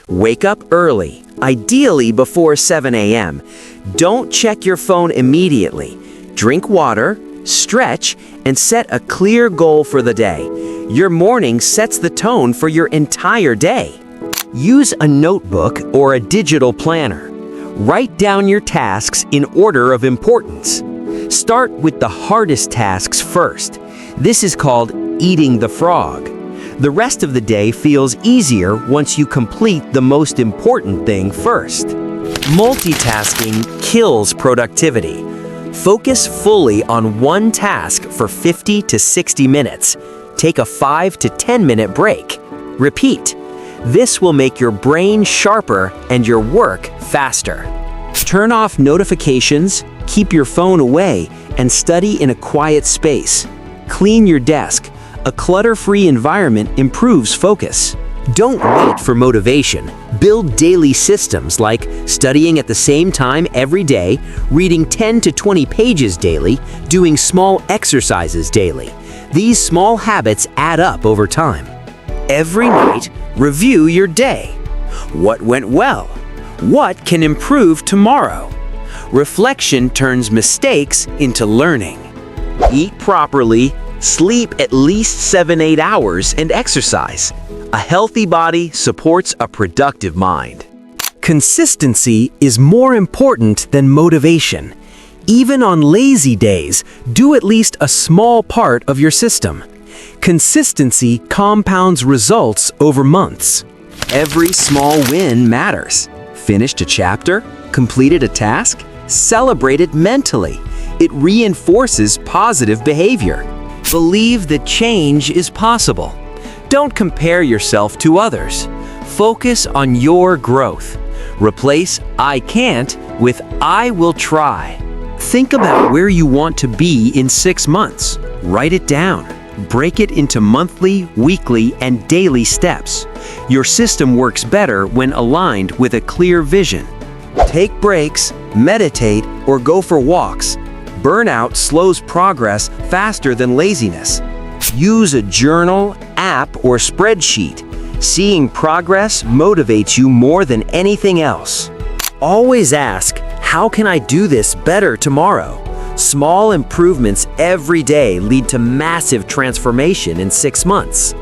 Wake up early, ideally before 7 a.m. Don't check your phone immediately. Drink water, stretch, and set a clear goal for the day. Your morning sets the tone for your entire day. Use a notebook or a digital planner. Write down your tasks in order of importance. Start with the hardest tasks first. This is called eating the frog. The rest of the day feels easier once you complete the most important thing first. Multitasking kills productivity. Focus fully on one task for 50 to 60 minutes. Take a 5 to 10 minute break. Repeat. This will make your brain sharper and your work faster. Turn off notifications, keep your phone away, and study in a quiet space. Clean your desk. A clutter-free environment improves focus. Don't wait for motivation. Build daily systems like studying at the same time every day, reading 10 to 20 pages daily, doing small exercises daily. These small habits add up over time. Every night, review your day. What went well? What can improve tomorrow? Reflection turns mistakes into learning. Eat properly, sleep at least 7-8 hours, and exercise. A healthy body supports a productive mind. Consistency is more important than motivation. Even on lazy days, do at least a small part of your system. Consistency compounds results over months. Every small win matters. Finished a chapter? Completed a task? Celebrate it mentally. It reinforces positive behavior. Believe that change is possible. Don't compare yourself to others. Focus on your growth. Replace "I can't" with "I will try." Think about where you want to be in 6 months. Write it down. Break it into monthly, weekly, and daily steps. Your system works better when aligned with a clear vision. Take breaks, meditate, or go for walks. Burnout slows progress faster than laziness. Use a journal, app, or spreadsheet. Seeing progress motivates you more than anything else. Always ask, how can I do this better tomorrow? Small improvements every day lead to massive transformation in 6 months.